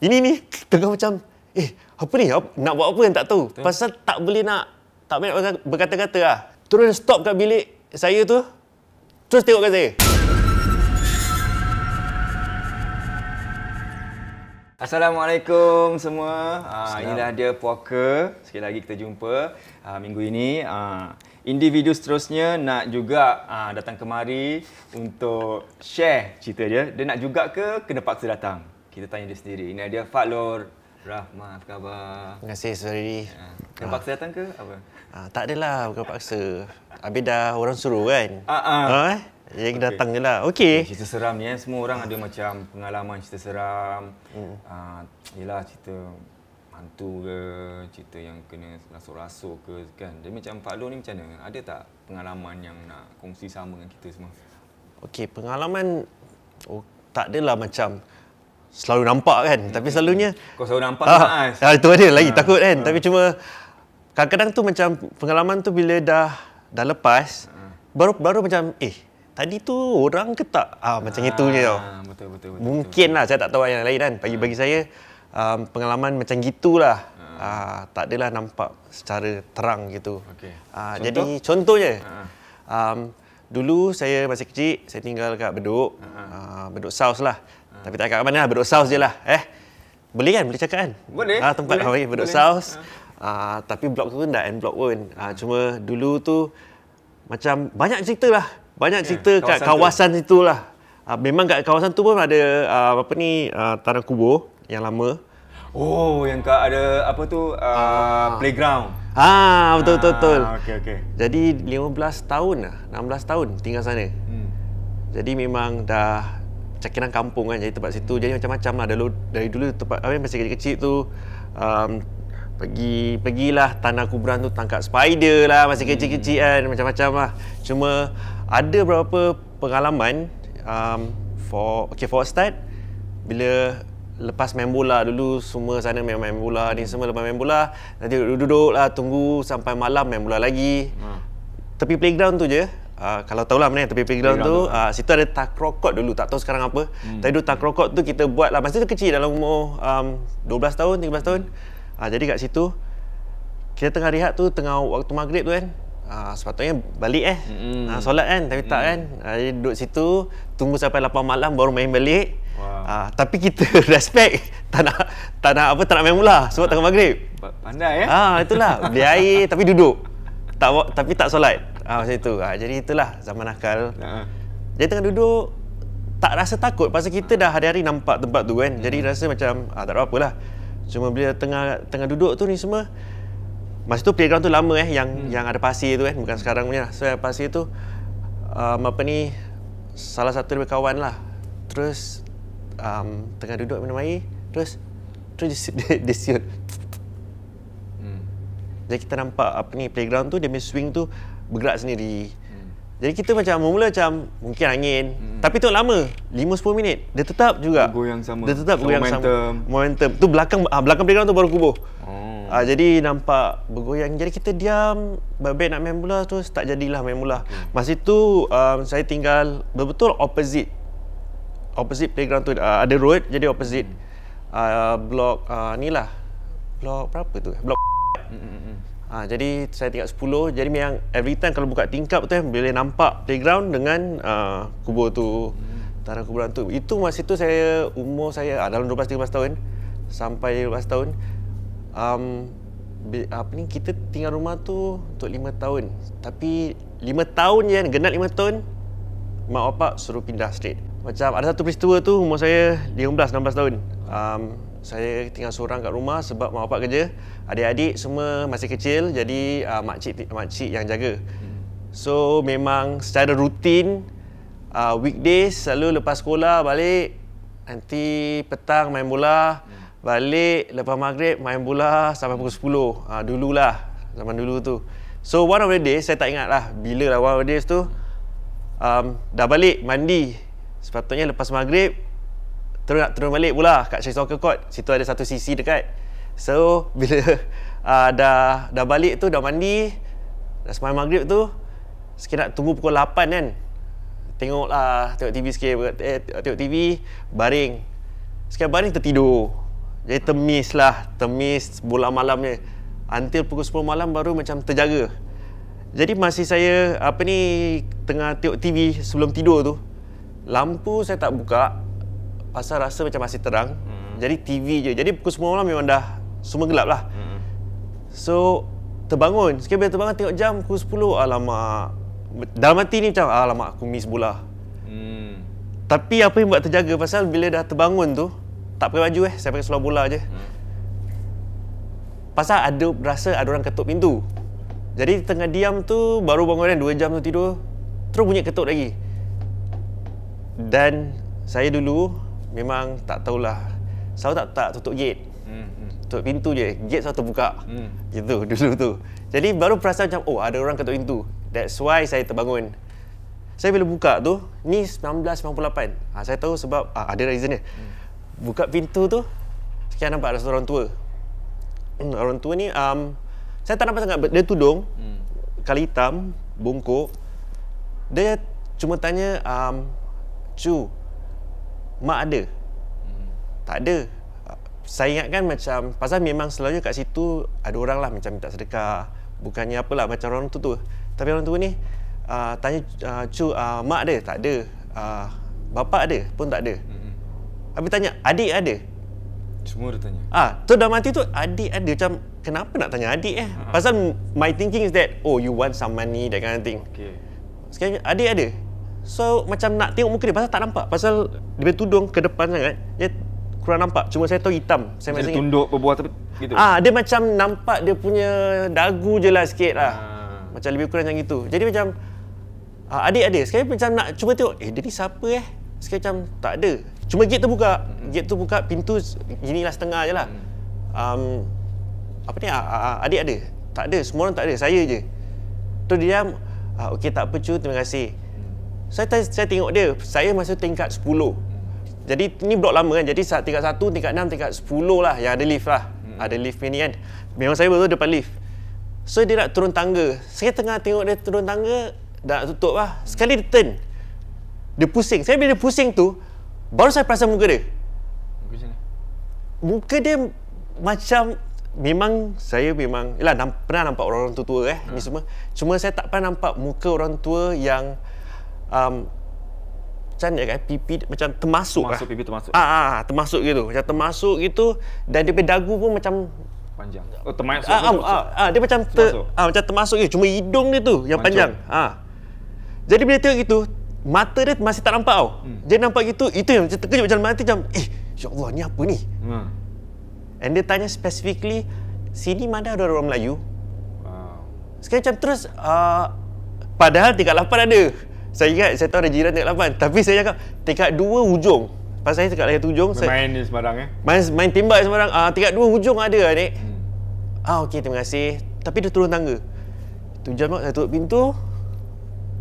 Ini ni tengah macam apa ni? Nak buat apa yang tak tahu. Betul. Pasal tak boleh tak boleh nak berkata-kata lah. Terus stop kat bilik saya tu. Terus tengok kat saya. Assalamualaikum semua. Inilah dia Puaka. Sekali lagi kita jumpa minggu ini. Individu seterusnya nak juga datang kemari untuk share cerita dia. Dia nak juga ke kena paksa datang? Kita tanya dia sendiri. Ini dia Fadlur Rahman. Apa khabar? Terima kasih Suri. Kena paksa datang ke apa? Tak adalah, bukan paksa. Habis dah orang suruh kan? Jadi datang je lah. Okey. Cerita seram ni semua orang ada macam pengalaman cerita seram. Yelah cerita hantu ke, cerita yang kena rasuk-rasuk ke kan. Jadi macam Pak Long ni macam mana? Ada tak pengalaman yang nak kongsi sama dengan kita semua? Okey, pengalaman tak adalah macam selalu nampak kan. Tapi selalunya kau selalu nampak Mas. Itu ada lagi takut kan. Tapi cuma kadang-kadang tu macam pengalaman tu bila dah lepas baru macam tadi tu orang ke tak? Macam itunya tau. Betul. Mungkin lah, saya tak tahu yang lain kan. Bagi saya, pengalaman macam gitulah. Tak adalah nampak secara terang gitu. Jadi contohnya, dulu saya masih kecil, saya tinggal kat Bedok. Bedok South lah. Tapi tak kat mana lah, Bedok South je lah. Boleh kan? Boleh cakap kan? Boleh. Tempat Bedok South. Tapi blok tu dah end blok pun. Cuma dulu tu macam banyak cerita lah. Banyak cerita kat kawasan situ lah. Memang kat kawasan tu pun ada tanah kubur yang lama. Oh, yang ada apa tu playground. Betul. Okey. Jadi 15 tahun lah, 16 tahun tinggal sana. Jadi memang dah cakiran kampung kan, jadi tempat situ. Jadi macam-macam lah dari dulu tempat masih kecil-kecil tu pergilah tanah kuburan tu, tangkap spider lah masih kecil-kecil kan, macam-macam lah. Cuma ada beberapa pengalaman for a start, bila lepas main bola dulu, semua sana main bola ni semua, lepas main bola nanti duduk lah tunggu sampai malam main bola lagi. Tepi playground tu je, kalau tahulah mana tepi playground tu, situ ada takrokot dulu, tak tahu sekarang apa. Tapi dulu takrokot tu kita buat lah masa tu kecil, dalam umur 12 tahun, 13 tahun. Jadi kat situ kita tengah rehat tu, tengah waktu maghrib tu kan, sepatutnya balik solat kan, tapi tak kan. Jadi duduk situ tunggu sampai 8 malam baru main balik. Tapi kita respect tak nak main bola sebab tengah maghrib. Pandai itulah, beli air tapi duduk. Tapi tak solat. Macam itu. Jadi itulah zaman nakal. Jadi tengah duduk tak rasa takut pasal kita dah hari-hari nampak tempat tu kan. Jadi rasa macam tak ada apalah. Cuma bila tengah duduk tu ni semua, masa tu playground tu lama yang ada pasir tu kan, bukan sekarang punya. So pasir tu salah satu daripada kawan lah. Terus tengah duduk minum air, terus dia siut. Jadi kita nampak playground tu, dia punya swing tu bergerak sendiri. Jadi kita mula macam mungkin angin, tapi tu lama, 5-10 minit. Dia tetap juga bergoyang sama. Dia tetap bergoyang sama. Momentum. Tu belakang playground tu baru kubur. Jadi nampak bergoyang. Jadi kita diam, baik nak main bola, terus tak jadilah main bola. Masa itu saya tinggal betul opposite playground tu. Ada road, jadi opposite blok inilah. Blok berapa tu? Blok. Jadi saya tingkat 10. Jadi memang every time kalau buka tingkap tu boleh nampak playground dengan kubur tu, tanah kuburan tu. Itu masa tu umur saya dalam 12-13 tahun sampai 12 tahun. Kita tinggal rumah tu untuk 5 tahun. Tapi 5 tahun je kan, genap 5 tahun mak bapak suruh pindah straight. Macam ada satu peristiwa tu umur saya 15-16 tahun. Saya tinggal seorang kat rumah sebab mak bapak kerja. Adik-adik semua masih kecil, jadi makcik yang jaga. So memang secara rutin weekdays selalu lepas sekolah balik, nanti petang main bola, balik lepas maghrib main bola sampai pukul 10. Dululah, zaman dulu tu. So one of the days, saya tak ingat lah bila lah one of the days tu, dah balik mandi. Sepatutnya lepas maghrib terus nak turun balik pula kat Syed Soccer Court. Situ ada satu sisi dekat. So bila dah balik tu, dah mandi, dah sembahyang maghrib tu, sikit nak tunggu pukul 8 kan. Tengok TV sikit, tengok TV, baring. Sekali baring tertidur. Jadi temis bola malamnya. Until pukul 10 malam baru macam terjaga. Jadi masih saya tengah tengok TV sebelum tidur tu, lampu saya tak buka pasal rasa macam masih terang. Jadi TV je. Jadi pukul 10 malam memang dah semua gelap lah. So terbangun. Sekali bila terbangun tengok jam pukul 10, alamak. Dalam hati ni macam alamak aku miss bola. Tapi apa yang buat terjaga pasal bila dah terbangun tu tak pakai baju saya pakai seluar bola je. Pasal rasa ada orang ketuk pintu. Jadi tengah diam tu baru bangun kan 2 jam tu tidur, terus bunyi ketuk lagi. Dan saya dulu memang tak tahulah. Selalu tak tutup gate. Tutup pintu je. Gate selalu terbuka. Gitu dulu tu. Jadi baru perasan macam ada orang ketuk pintu. That's why saya terbangun. Saya bila buka tu, ni 1998. Saya tahu sebab ada reason dia. Buka pintu tu, saya nampak ada seorang tua. Orang tua ni saya tak nampak sangat. Dia tudung, kala hitam, bongkok. Dia cuma tanya, Cu, mak ada? Tak ada. Saya ingatkan macam, pasal memang selalunya kat situ ada orang lah macam minta sedekah. Bukannya apalah macam orang tu. Tapi orang tua ni tanya, Cu, mak ada? Tak ada. Bapa ada? Pun tak ada. Habis tanya, adik ada? Semua dia tanya. Tu dalam hati tu adik ada. Macam kenapa nak tanya adik Pasal my thinking is that you want some money, that kind of thing. Sekarang adik ada. So macam nak tengok muka dia pasal tak nampak. Pasal dia tudung ke depan sangat. Dia kurang nampak. Cuma saya tahu hitam. Saya macam tunduk berbuah tapi gitu. Dia macam nampak dia punya dagu je lah sikit lah. Macam lebih kurang macam gitu. Jadi macam adik ada. Sekarang macam nak cuba tengok, dia ni siapa Sekarang macam tak ada. Cuma gate tu buka. Gate tu buka, pintu inilah setengah je lah. Adik ada? Tak ada, semua orang tak ada, saya je. Tu dia diam, okey tak apa Cu, terima kasih. Saya tengok dia, saya masuk tingkat 10. Jadi ni blok lama kan, jadi tingkat 1, tingkat 6, tingkat 10 lah yang ada lift lah. Ada lift ni kan. Memang saya betul depan lift. So dia nak turun tangga. Saya tengah tengok dia turun tangga, dah nak tutup lah. Sekali dia turn. Dia pusing. Saya bila dia pusing tu, baru saya perasan muka dia. Muka dia macam, saya memang pernah nampak orang tua ni semua. Cuma saya tak pernah nampak muka orang tua yang macam ni kan, pipi macam termasuk pipi termasuk. Termasuk gitu. Macam termasuk gitu, dan dia punya dagu pun macam panjang. Termasuk. Dia macam macam termasuk je. Cuma hidung dia tu yang panjang. Jadi bila tengok gitu, mata dia masih tak nampak tau. Dia nampak gitu, itu yang macam terkejut macam mati macam, ya Allah, ni apa ni? And dia tanya specifically, sini mana ada orang Melayu? Sekarang macam terus, padahal tingkat 8 ada. Saya ingat, saya tahu ada jiran tingkat 8. Tapi saya cakap, tingkat 2 ujung. Pasal saya tingkat tingkat ujung. Main ni sembarang main tembak sembarang. Tingkat 2 ujung ada adik. Okey, terima kasih. Tapi dia turun tangga. Tu jam saya tutup pintu.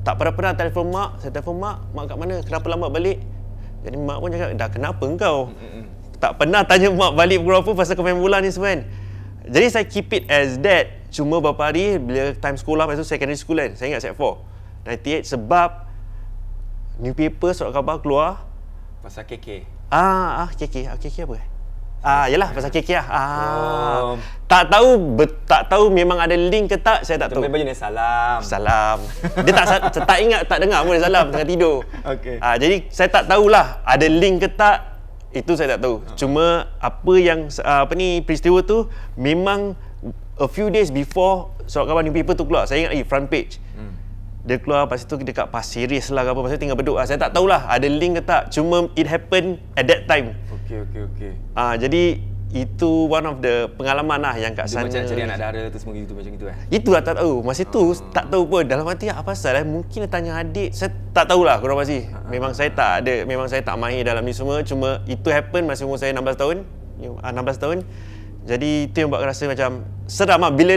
Tak pernah telefon mak. Saya telefon mak kat mana? Kenapa lambat balik? Jadi mak pun cakap, dah kenapa engkau? Tak pernah tanya mak balik pukul berapa pasal kau main bola ni semua kan. Jadi saya keep it as that. Cuma beberapa hari bila time sekolah, masa tu secondary school kan, saya ingat set 4 98, sebab newspaper surat khabar keluar pasal KK. KK apa? Yalah pasal KK lah. Tak tahu memang ada link ke tak, saya tak tahu. Tempat jenis salam. Dia tak ingat, tak dengar pun dia salam tengah tidur. Jadi saya tak tahulah ada link ke tak, itu saya tak tahu. Cuma apa yang peristiwa tu memang a few days before surat khabar newspaper tu keluar. Saya ingat lagi front page. Dia keluar lepas tu dekat Pasir Ris lah ke apa, pasal tinggal Bedok. Saya tak tahulah ada link ke tak. Cuma it happened at that time. Okey. Jadi itu one of the pengalaman lah yang kat sana. Dia macam cari anak dara tu semua gitu macam gitu Itulah tak tahu. Masa tu tak tahu pun. Dalam hati apa pasal mungkin dia tanya adik. Saya tak tahulah kurang pasti. Memang saya tak mahir dalam ni semua. Cuma itu happen masa umur saya 16 tahun. 16 tahun. Jadi itu yang buat rasa macam seram lah. Bila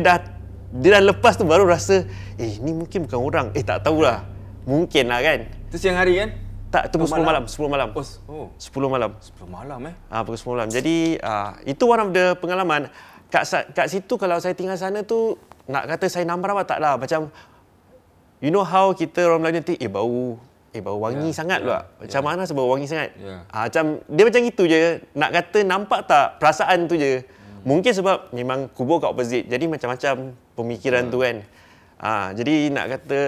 dia dah lepas tu baru rasa, ni mungkin bukan orang. Tak tahulah. Mungkin lah kan. Itu siang hari kan? Tak, tu pukul 10 malam. 10 malam. 10 malam. 10 malam pukul 10 malam. Jadi itu one of the pengalaman. Kat situ kalau saya tinggal sana tu, nak kata saya nampak tak lah. Macam you know how kita orang Melayu nanti bau bau wangi sangat pula. Macam mana sebab bau wangi sangat? Macam dia macam gitu je. Nak kata nampak tak perasaan tu je. Mungkin sebab memang kubur kat opposite. Jadi macam-macam pemikiran tu kan. Jadi nak kata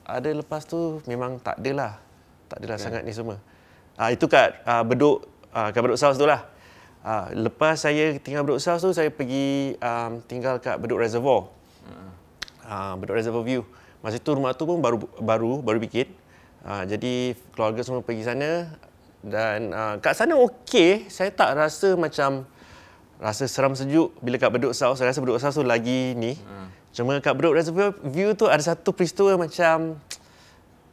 ada lepas tu memang tak adalah. Tak adalah sangat ni semua. Itu kat Bedok South tu lah. Lepas saya tinggal Bedok South tu, saya pergi tinggal kat Bedok Reservoir. Bedok Reservoir View. Masa tu rumah tu pun baru bikin. Jadi keluarga semua pergi sana dan kat sana okey, saya tak rasa macam rasa seram sejuk bila kat Bedok South. Saya rasa Bedok South tu lagi ni. Cuma kat Bedok Reservoir View tu ada satu peristiwa macam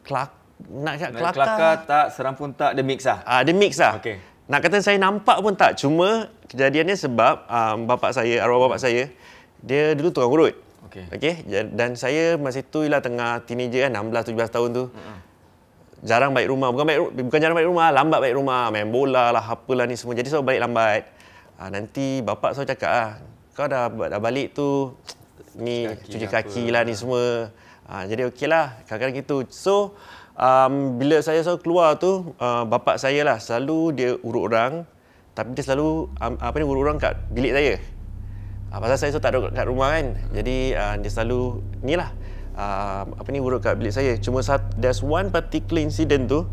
kelakar tak, seram pun tak, dia mix lah. Dia mix lah. Okay. Nak kata saya nampak pun tak, cuma kejadiannya sebab arwah bapak saya, dia dulu tukang urut. Okay. Dan saya masa tu ialah tengah teenager kan, 16-17 tahun tu. Jarang balik rumah, bukan jarang balik rumah, lambat balik rumah, main bola lah, apalah ni semua. Jadi selalu balik lambat. Nanti bapak selalu cakap, kau dah balik tu, ni cuci kaki lah ni semua. Jadi okey lah, kadang-kadang gitu. So, bila saya selalu keluar tu, bapak saya lah, selalu dia urut orang, tapi dia selalu urut orang kat bilik saya. Pasal saya tak ada kat rumah kan. Jadi dia selalu ni lah, urut kat bilik saya. Cuma there's one particular incident tu,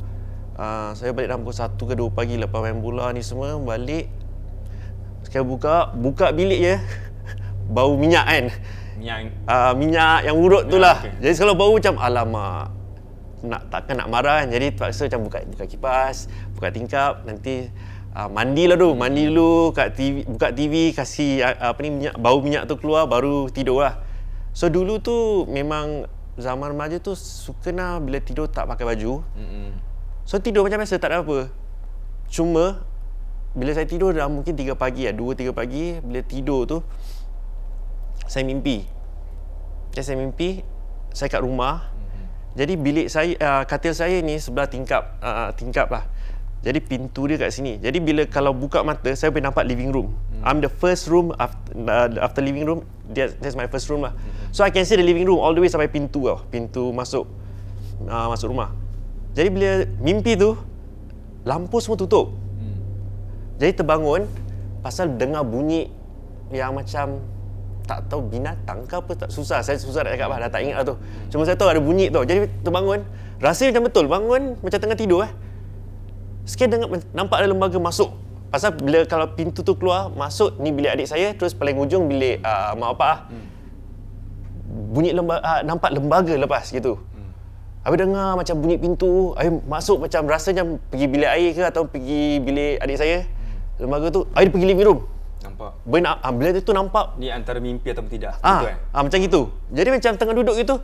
saya balik dalam pukul 1 ke 2 pagi lepas main bola ni semua, balik sekali buka bilik je, bau minyak kan. Minyak yang urut tu lah. Jadi kalau bau macam alamak, takkan nak marah kan. Jadi terpaksa macam buka kipas, buka tingkap, nanti mandi dulu kat TV, buka TV, kasih minyak, bau minyak tu keluar, baru tidur lah. So dulu tu memang zaman remaja tu suka bila tidur tak pakai baju. So tidur macam biasa, tak ada apa. Cuma bila saya tidur dah mungkin 3 pagi 2-3 pagi, bila tidur tu saya mimpi. Saya kat rumah. Jadi bilik saya, katil saya ni sebelah tingkap lah. Jadi pintu dia kat sini. Jadi bila kalau buka mata, saya boleh nampak living room. I'm the first room after living room. That's my first room lah. So I can see the living room all the way sampai pintu tau. Pintu masuk rumah. Jadi bila mimpi tu, lampu semua tutup. Jadi terbangun pasal dengar bunyi yang macam tak tahu binatang ke apa, tak susah. Saya susah nak cakap dah tak ingat lah tu. Cuma saya tahu ada bunyi tu. Jadi terbangun, rasa macam betul. Bangun macam tengah tidur Sikit nampak ada lembaga masuk. Pasal bila kalau pintu tu keluar, masuk ni bilik adik saya, terus paling ujung bilik mak bapak. Bunyi nampak lembaga lepas gitu. Habis dengar macam bunyi pintu, habis masuk macam rasa macam pergi bilik air ke atau pergi bilik adik saya. Lembaga tu, habis pergi living room. Nampak. Bila tu nampak. Ni antara mimpi atau tidak? Macam gitu. Jadi macam tengah duduk gitu,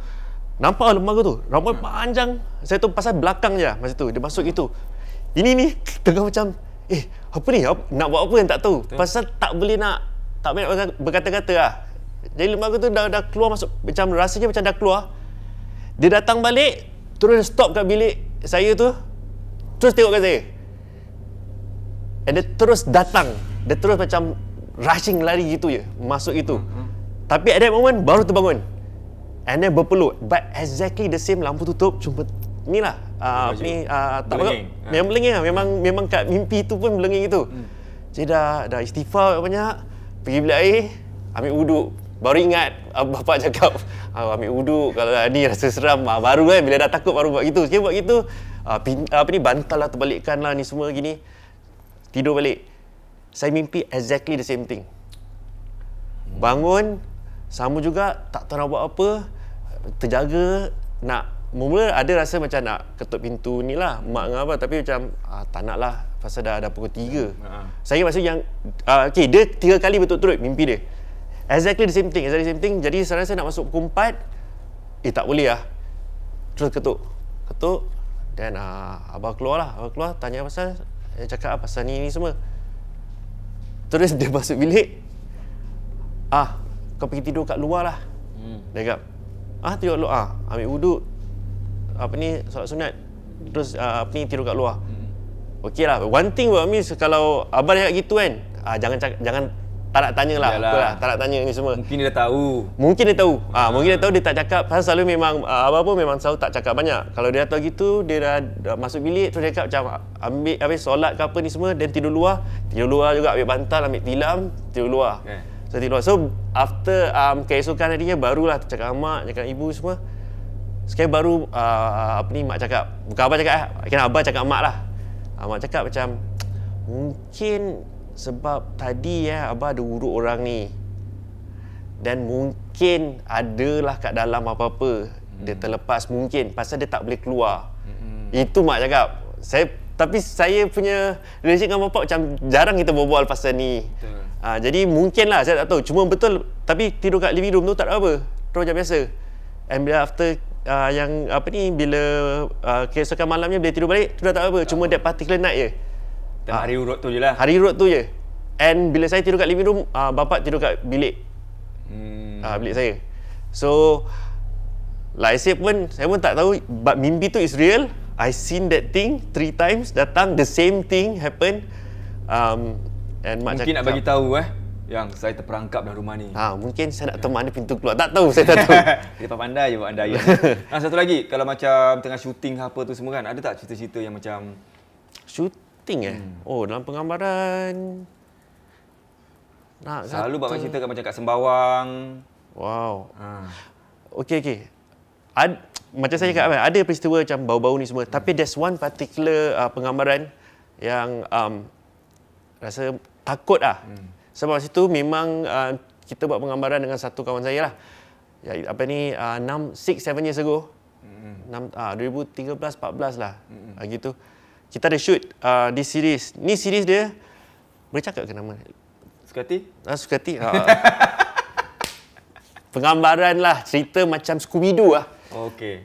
nampak lembaga tu. Rambut panjang. Saya tu pasal belakang je masa tu, dia masuk gitu. Ini ni tengah macam apa ni? Nak buat apa yang tak tahu. Betul. Pasal tak boleh nak berkata-kata lah. Jadi lembaga tu dah keluar masuk, macam rasanya macam dah keluar. Dia datang balik, terus stop kat bilik saya tu. Terus tengok kat saya. And dia terus datang. Dia terus macam rushing lari gitu je, masuk gitu. Tapi at that moment baru terbangun. And then berpeluk. But exactly the same, lampu tutup, cuma inilah tak memang melenging lah. Memang kat mimpi tu pun melenging gitu. Jadi dah istighfar banyak, pergi bilik air, ambil wuduk. Baru ingat bapak cakap ambil wuduk kalau ni rasa seram. Baru kan bila dah takut baru buat gitu. Sekali buat gitu, bantal lah, terbalikkan lah ni semua gini. Tidur balik. Saya mimpi exactly the same thing. Bangun, sama juga, tak tahu nak buat apa. Terjaga, mula ada rasa macam nak ketuk pintu ni lah, mak dengan apa. Tapi macam, tak nak lah, pasal dah pukul 3. Saya masa yang, dia 3 kali berturut-turut mimpi dia. Exactly the same thing. Jadi saya rasa nak masuk pukul 4, tak boleh lah. Terus ketuk. Dan abah keluar, tanya pasal, dia cakap pasal ni semua. Terus dia masuk bilik. Kau pergi tidur kat luar lah. Dia cakap, tidur kat luar. Ambil wuduk, solat sunat. Terus tidur kat luar. Okey lah. One thing buat Amis, kalau abang cakap gitu kan, jangan tak nak tanya lah. Yalah. Apalah, tak nak tanya ni semua. Mungkin dia dah tahu. Mungkin dia tahu. Mungkin dia tahu, dia tak cakap. Pasal selalu memang apa-apa memang selalu tak cakap banyak. Kalau dia dah tahu gitu, dia dah masuk bilik terus dia cakap macam ambil habis solat ke apa ni semua, dan tidur luar. Tidur luar juga, ambil bantal, ambil tilam, tidur luar. So tidur luar. So after keesokan harinya barulah cakap mak, cakap ibu semua. Sekali baru apa ni mak cakap. Bukan abang cakap, kira abang cakap mak lah. Mak cakap macam mungkin sebab tadi abang ada urut orang ni. Dan mungkin adalah kat dalam apa-apa. Dia terlepas mungkin pasal dia tak boleh keluar. Itu mak cakap. Tapi saya punya relationship dengan bapak macam jarang kita berbual pasal ni. Jadi mungkin lah, saya tak tahu. Cuma betul, tapi tidur kat living room tu tak ada apa. Terus macam biasa. And bila after yang apa ni, bila keesokan malamnya bila tidur balik, tu dah tak apa. Cuma that particular night je. Hari urut tu je lah. Hari urut tu je. And bila saya tidur kat living room, bapak tidur kat bilik. Bilik saya. So like I said pun, saya pun tak tahu, but mimpi tu is real. I seen that thing 3 times datang, the same thing happen. And mak mungkin nak bagi tahu yang saya terperangkap dalam rumah ni. Mungkin saya nak tahu mana pintu keluar. Tak tahu, saya tak tahu. Dia pandai je buat anda ayat. Satu lagi, kalau macam tengah syuting apa tu semua kan, ada tak cerita-cerita yang macam syuting Oh, dalam penggambaran selalu buat cerita macam kat Sembawang. Wow. Okey. Macam saya cakap, ada peristiwa macam bau-bau ni semua. Tapi there's one particular penggambaran yang rasa takut lah. Sebab masa tu memang kita buat penggambaran dengan satu kawan saya lah. Apa ni, 6-7 years ago. 2013-14 lah. Gitu. Kita ada shoot di series. Ni series dia, boleh cakap ke nama? Sukati? Sukati. Penggambaran lah, cerita macam Scooby-Doo lah. Okey.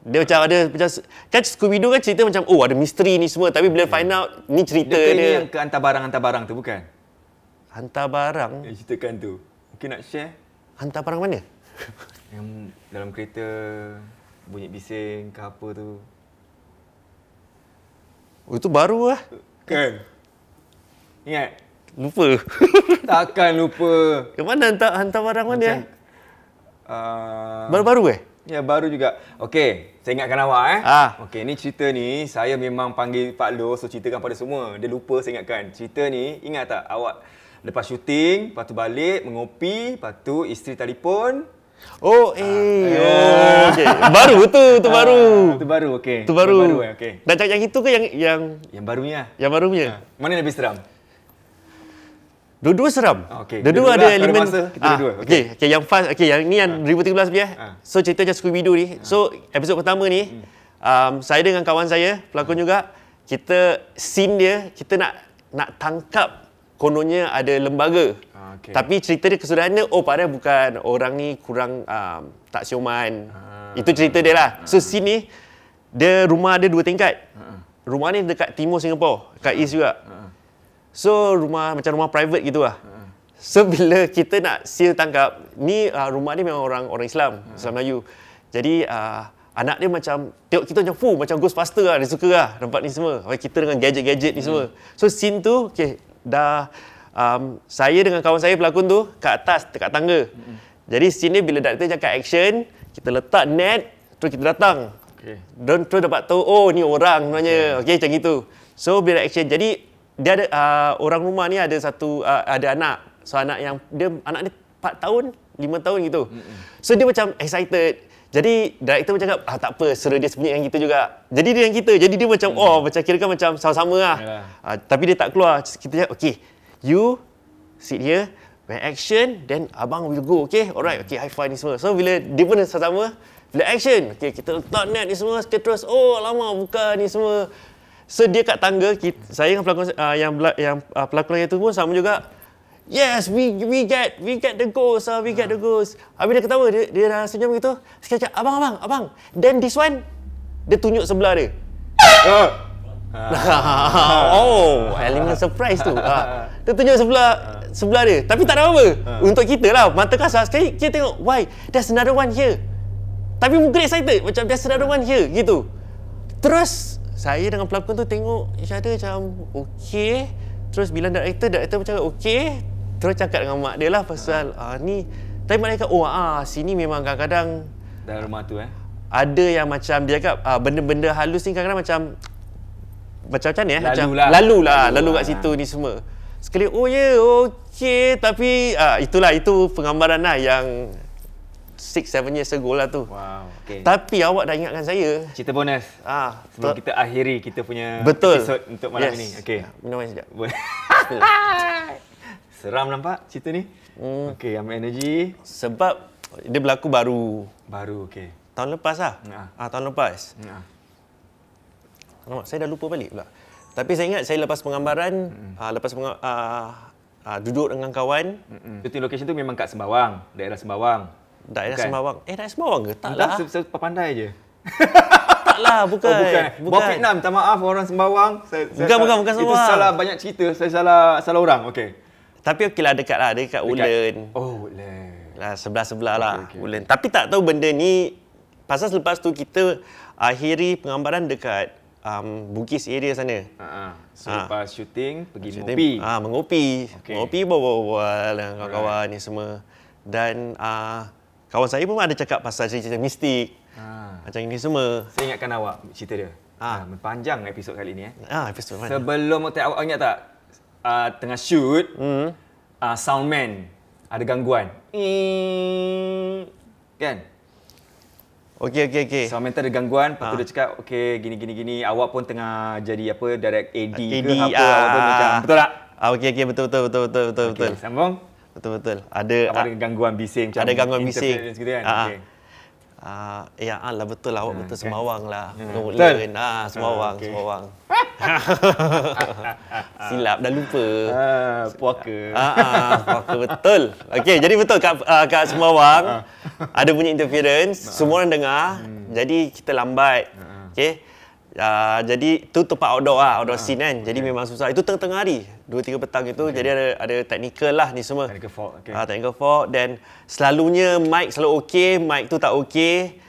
Dia macam ada macam, kan Scooby-Doo kan cerita macam ada misteri ni semua, tapi bila find out ni cerita dia. Ini yang ke hantar barang tu bukan? Hantar barang? Yang ceritakan tu. Mungkin nak share? Hantar barang mana? Yang dalam kereta bunyi bising ke apa tu. Itu baru lah. Kan? Ingat? Lupa. Takkan lupa. Ke mana hantar barang mana? Macam, baru-baru Ya, baru juga. Okey, saya ingatkan awak Okey, ni cerita ni saya memang panggil Pak Lo, so ceritakan pada semua. Dia lupa, saya ingatkan. Cerita ni, ingat tak awak lepas syuting, lepas tu balik, mengopi, lepas tu isteri telefon. Okay. Baru tu baru. Itu baru, okey. Itu baru. Okey. Dan cakap yang itu ke yang barunya? Yang barunya. Mana yang lebih seram? Dua-dua seram. Okey. Dua-dua ada elemen. Okey, yang fast. Okey, yang ni yang 2013 punya. So cerita macam Scooby-Doo ni. So episod pertama ni, saya dengan kawan saya, pelakon juga, kita scene dia, kita nak tangkap kononnya ada lembaga. Okay. Tapi cerita dia kesudahannya, padahal bukan orang ni kurang tak siuman. Itu cerita dia lah. So scene ni, dia rumah dia 2 tingkat. Rumah ni dekat timur Singapore, dekat east juga. So rumah macam rumah private gitu lah. So bila kita nak seal tangkap, ni rumah ni memang orang Islam, Islam Melayu. Jadi anak dia macam tengok kita macam Ghostbuster lah, dia suka lah nampak ni semua. Kita dengan gadget-gadget ni semua. So scene tu, dah saya dengan kawan saya pelakon tu kat atas dekat tangga. Jadi scene ni bila director cakap action, kita letak net, terus kita datang. Dan terus dapat tahu ni orang sebenarnya. Macam gitu. So bila action, jadi dia ada orang rumah ni ada ada anak. So anak dia 4 tahun, 5 tahun gitu. So dia macam excited. Jadi director macam cakap, tak apa, suruh dia sembunyi dengan kita juga. Jadi dia dengan kita. Jadi dia macam macam kira-kira macam sama-sama lah. Tapi dia tak keluar. Kita cakap, okay, you sit here, when action, then abang will go, okay? Alright, okay, high five ni semua. So bila dia pun sama-sama, bila action, okay, kita letak net ni semua, kita terus, lama buka ni semua. So dia kat tangga, saya dengan pelakon yang pelakon itu pun sama juga. Yes, we get the ghost, we get the ghost. Habis dia ketawa, dia dah senyum gitu. Saya cakap, abang. Then this one, dia tunjuk sebelah dia. Elemen surprise tu. Dia tunjuk sebelah dia. Tapi tak ada apa. Untuk kita lah, mata kasar. Sekali kita tengok, why? There's another one here. Tapi muka excited, macam there's another one here, gitu. Terus, saya dengan pelakon tu tengok each other macam, okay. Terus bila director macam, okay. Terus cakap dengan mak dia lah pasal ni. Tapi mak dia kata, sini memang kadang-kadang dalam rumah tu ada yang macam dia cakap benda-benda halus ni kadang-kadang macam ni lalu kat situ ni semua. Sekali okey, tapi itu penggambaran lah yang 6-7 years ago lah tu. Wow, okay. Tapi awak dah ingatkan saya. Cerita bonus. Sebelum kita akhiri kita punya episod untuk malam ini. Okey. Minum air sekejap. Seram nampak cerita ni? Okey, ambil energi. Sebab dia berlaku baru. Baru, okey. Tahun lepas lah. Tahun lepas. Alamak, saya dah lupa balik pula. Tapi saya ingat saya lepas penggambaran, duduk dengan kawan. Shooting location tu memang kat Sembawang, daerah Sembawang. Daerah Sembawang. Daerah Sembawang ke? Taklah. Saya pandai je. Taklah, bukan. Bawa Vietnam, minta maaf orang Sembawang. Bukan Sembawang. Itu salah banyak cerita, saya salah orang. Okey. Tapi okeylah dekat lah, dekat Woodland. Oh, Woodland. Sebelah-sebelah lah. Woodland. Tapi tak tahu benda ni, pasal selepas tu kita akhiri penggambaran dekat Bugis area sana. Selepas syuting, pergi mengopi. Mengopi. Mengopi, bawa-bawa dengan kawan-kawan ni semua. Dan kawan saya pun ada cakap pasal cerita mistik. Macam ini semua. Saya ingatkan awak cerita dia. Panjang episod kali ni. Episod mana? Sebelum awak ingat tak? Tengah shoot, soundman ada gangguan. Kan? Okey. Soundman tu ada gangguan, lepas tu dia cakap, okey, gini. Awak pun tengah jadi direct AD ke apa, awak pun macam, betul tak? Okey, betul. Sambung? Betul. Ada gangguan bising macam ada gangguan bising. Gitu kan? Okey. Betul lah, awak betul Sembawang lah. Betul. Sembawang. Silap dah lupa. Puaka. Puaka betul. Okey, jadi betul kat Sembawang ada bunyi interference, semua orang dengar. Jadi kita lambat. Okey. Jadi tu tempat outdoor scene kan. Jadi memang susah. Itu tengah-tengah hari, 2-3 petang itu. Jadi ada technical lah ni semua. Technical fault. Okay. Technical fault dan selalunya mic selalu okey, mic tu tak okey.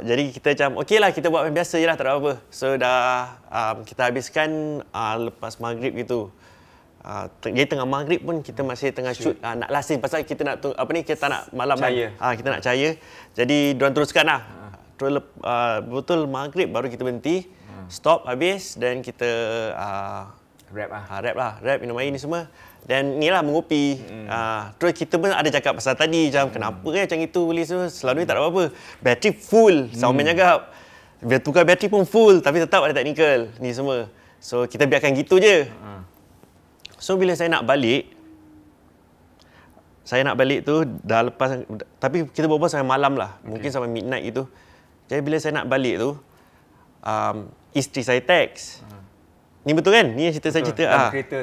Jadi kita macam okeylah, kita buat macam biasa je lah, tak ada apa. So dah kita habiskan lepas maghrib gitu. Jadi tengah maghrib pun kita masih tengah shoot, nak last scene pasal kita nak kita nak malam kita nak cahaya. Jadi diorang teruskan lah. Terus betul maghrib baru kita berhenti. Stop habis dan kita rap minum air ni semua. Dan inilah mengopi. Terus kita pun ada cakap pasal tadi macam kenapa macam itu boleh semua. Selalu tak ada apa-apa. Bateri full. Soundman cakap dia tukar bateri pun full tapi tetap ada technical ni semua. So kita biarkan gitu je. So bila saya nak balik tu dah lepas, tapi kita berbual sampai malam lah. Mungkin sampai midnight gitu. Jadi bila saya nak balik tu isteri saya teks. Ni betul kan? Ni yang cerita saya cerita.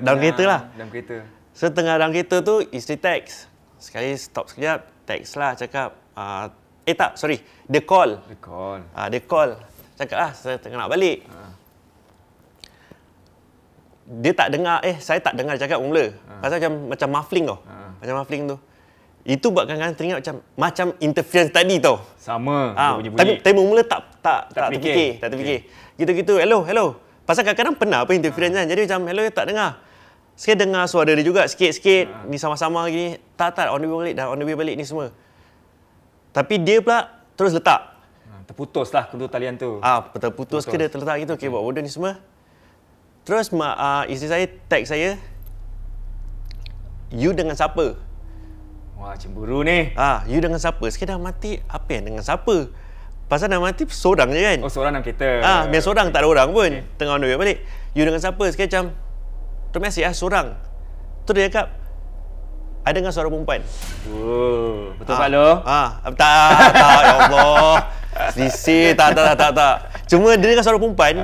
Dalam kereta lah. Dalam kereta. So tengah dalam kereta tu isteri teks. Sekali stop sekejap, teks lah cakap dia call. Dia call. Cakap saya tengah nak balik. Dia tak dengar, saya tak dengar dia cakap mula. Pasal macam muffling tau. Macam muffling tu. Itu buat kadang-kadang teringat macam interference tadi tau. Sama. Tapi mula tak terfikir. Gitu-gitu, hello. Pasal kadang-kadang pernah apa interference kan. Jadi macam hello tak dengar. Sekali dengar suara dia juga sikit-sikit. Ni sama-sama gini. Tak on the way balik ni semua. Tapi dia pula terus letak. Terputus lah kedua talian tu. Terputus ke dia terletak gitu. Okey, buat bodoh ni semua. Terus isteri saya tag saya. You dengan siapa? Wah, cemburu ni. You dengan siapa? Sekali dah mati, apa yang dengan siapa? Pasal dah mati seorang je kan? Seorang dalam kereta. Biar seorang, tak ada orang pun. Tengah on the way balik. You dengan siapa? Sekali macam termesej seorang. Tu dia cakap ada dengan suara perempuan. Betul Pak Lo? Tak, ya Allah. Sisi, tak. Cuma dia dengan suara perempuan.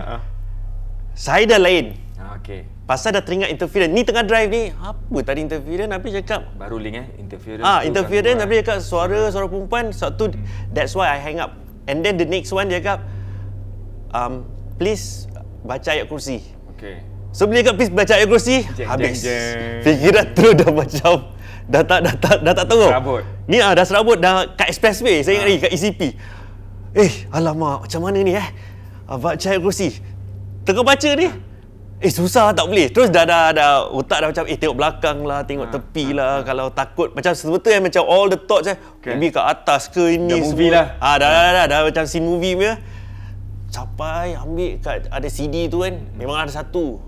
Saya dah lain. Okey. Pasal dah teringat interference. Ni tengah drive ni, apa tadi interference? Habis cakap baru link interference. Interference, habis cakap suara perempuan. Satu, that's why I hang up. And then the next one dia cakap please baca ayat kursi. Okay. So bila cakap please baca ayat kursi, habis. Fikiran terus dah macam dah tak tahu. Serabut. Ni dah serabut dah kat expressway. Saya ingat lagi kat ECP. Alamak, macam mana ni baca ayat kursi. Tengah baca ni Susah tak boleh. Terus dah otak dah macam tengok belakang lah, tengok tepi lah. Kalau takut macam sebetul yang macam all the thoughts maybe kat atas ke ini dah movie semua. lah. Dah macam scene movie punya. Capai ambil kat ada CD tu kan. Memang ada satu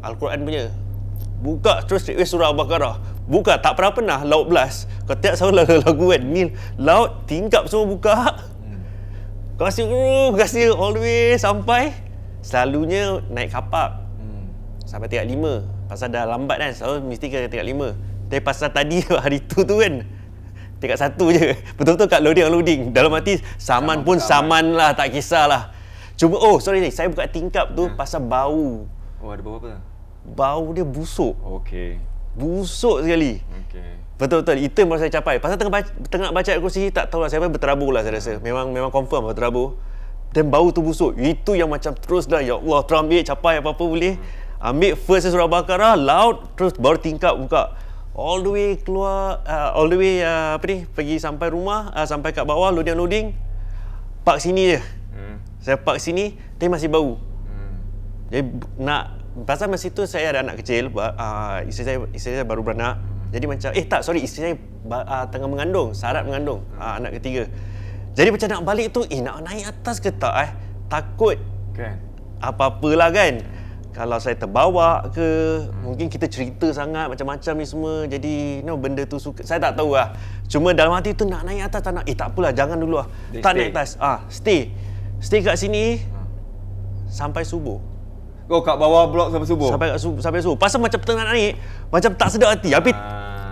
Al-Quran punya. Buka terus straight away surah Al-Baqarah. Buka tak pernah laut blast. Kau tiap selalu lagu kan. Ni laut tingkap semua buka. Kasih all the way sampai selalunya naik kapak. Sampai tingkat 5. Pasal dah lambat kan, selalu mesti kena tingkat 5. Tapi pasal tadi hari tu kan tingkat 1 je. Betul-betul kat loading. Dalam hati saman pun saman lah, tak kisahlah. Cuma saya buka tingkap tu pasal bau. Ada bau apa? Bau dia busuk. Okey. Busuk sekali. Okey. Betul-betul. Itu yang baru saya capai. Pasal tengah baca ayat kursi, tak tahulah siapa berterabur lah saya rasa. Memang confirm berterabur. Dan bau tu busuk. Itu yang macam terus dah, ya Allah, terambil capai apa-apa boleh. Ambil first surah Baqarah, laut, terus baru tingkap buka. All the way keluar, pergi sampai rumah, sampai kat bawah, loading. Park sini je. Saya park sini, tapi masih bau. Jadi pasal masa tu saya ada anak kecil, isteri saya baru beranak. Jadi macam, isteri saya tengah mengandung, syarat mengandung, anak ketiga. Jadi macam nak balik tu, nak naik atas ke tak takut. Kan? Apa-apalah kan. Kalau saya terbawa ke, mungkin kita cerita sangat macam-macam ni semua. Jadi benda tu suka, saya tak tahu lah. Cuma dalam hati tu nak naik atas tak nak. Tak apalah, jangan dulu lah. Tak naik atas. Stay kat sini sampai subuh. Kat bawah blok sampai subuh? Sampai subuh. Pasal macam tengah nak naik, macam tak sedap hati. Habis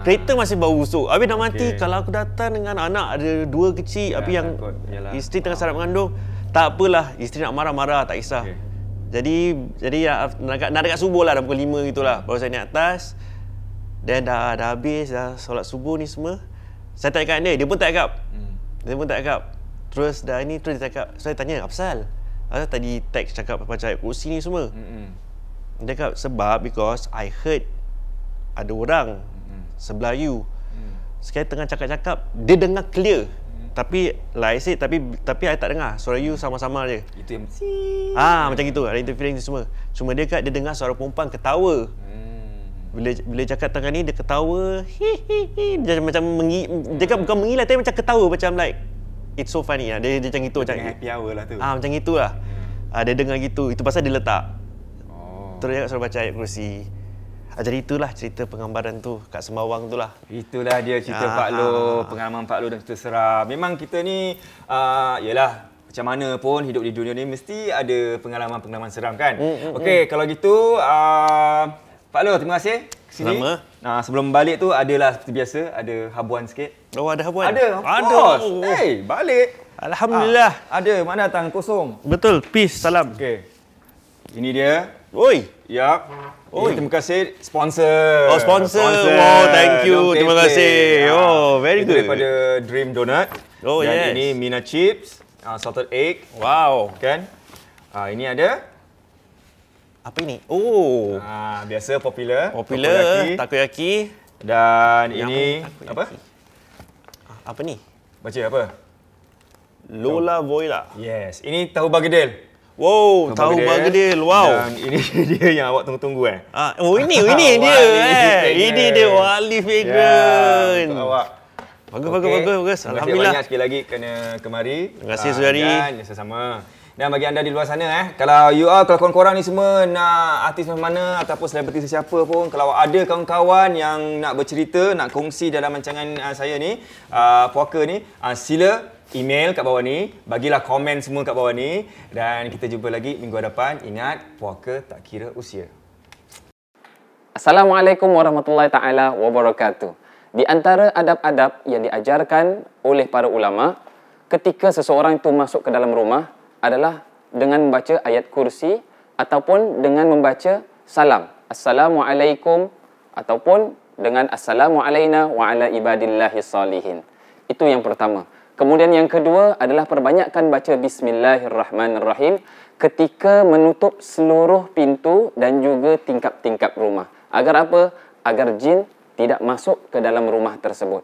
kereta masih bau busuk. Habis nak mati, kalau aku datang dengan anak ada 2 kecil, habis yang isteri tengah syarat mengandung, tak apalah, isteri nak marah-marah, tak kisah. Jadi nak dekat subuh lah, dah pukul 5 gitulah. Baru saya naik atas. Dan dah habis, dah solat subuh ni semua. Saya tak cakap dia pun tak cakap. Terus dah ini, terus dia cakap. Saya tanya, apa pasal? Tadi teks cakap macam kursi ni semua. Dia cakap, sebab because I heard ada orang sebelah you. Sekali tengah cakap-cakap, dia dengar clear. Tapi like I said, tapi I tak dengar. Suara you sama-sama je. Itu yang macam gitu, ada interference semua. Cuma dia kat dia dengar suara perempuan ketawa. Bila cakap tengah ni dia ketawa. Dia macam dia kan bukan mengilah, tapi macam ketawa macam like it's so funny. Dia macam gitu, macam happy hour lah tu. Macam gitulah. Dia dengar gitu. Itu pasal dia letak. Terus dia suruh baca ayat kursi. Jadi itulah cerita penggambaran tu kat Sembawang tu lah. Itulah dia cerita Pak Loh, pengalaman Pak Loh dan cerita seram. Memang kita ni, yelah, macam mana pun hidup di dunia ni mesti ada pengalaman-pengalaman seram kan? Okey, kalau gitu, Pak Loh, terima kasih kesini. Sama. Sebelum balik tu adalah seperti biasa, ada habuan sikit. Ada habuan? Ada, of course. Balik. Alhamdulillah. Ada, mana datang kosong? Betul, peace, salam. Okey. Ini dia. Oi. Yap. Terima kasih sponsor. Sponsor. Thank you. Terima kasih. Very good. Daripada Dream Donut. Dan yes. ini Mina Chips, salted egg. Wow. Kan? Ini ada apa ini? Biasa popular. Takoyaki. Dan ini apa? Apa ni? Baca apa? Lola Voila. Yes. Ini tahu bergedil. Wow, tahu bergedil. Wow. Dan ini dia yang awak tunggu-tunggu ini dia. Ini dia Wali Fragrance. Untuk awak. Bagus. Alhamdulillah. Banyak sekali lagi kena kemari. Terima kasih Saudari. Dan sama. Dan bagi anda di luar sana kalau korang ni semua nak artis mana ataupun selebriti sesiapa pun, kalau ada kawan-kawan yang nak bercerita, nak kongsi dalam rancangan saya ni, Puaka ni, sila email kat bawah ni, bagilah komen semua kat bawah ni, dan kita jumpa lagi minggu hadapan. Ingat, puaka tak kira usia. Assalamualaikum warahmatullahi taala wabarakatuh. Di antara adab-adab yang diajarkan oleh para ulama ketika seseorang itu masuk ke dalam rumah adalah dengan membaca ayat kursi ataupun dengan membaca salam. Assalamualaikum ataupun dengan assalamu alaina wa ala ibadillahis salihin. Itu yang pertama. Kemudian yang kedua adalah perbanyakkan baca Bismillahirrahmanirrahim ketika menutup seluruh pintu dan juga tingkap-tingkap rumah. Agar apa? Agar jin tidak masuk ke dalam rumah tersebut.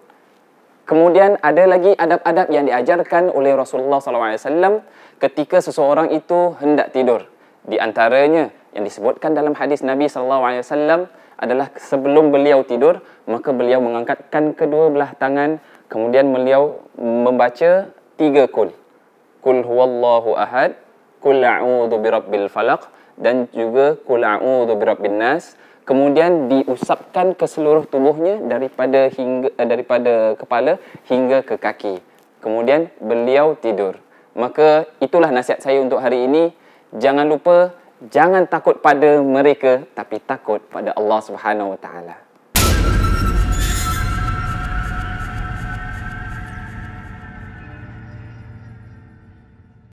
Kemudian ada lagi adab-adab yang diajarkan oleh Rasulullah SAW ketika seseorang itu hendak tidur. Di antaranya Yang disebutkan dalam hadis Nabi SAW adalah sebelum beliau tidur, maka beliau mengangkatkan kedua belah tangan, kemudian beliau membaca 3 kul. Kul huwallahu ahad, kul a'udzu birabbil falaq, dan juga kul a'udzu birabbin nas. Kemudian diusapkan ke seluruh tubuhnya daripada kepala hingga ke kaki. Kemudian beliau tidur. Maka itulah nasihat saya untuk hari ini. Jangan lupa, jangan takut pada mereka, tapi takut pada Allah Subhanahu Wa Taala.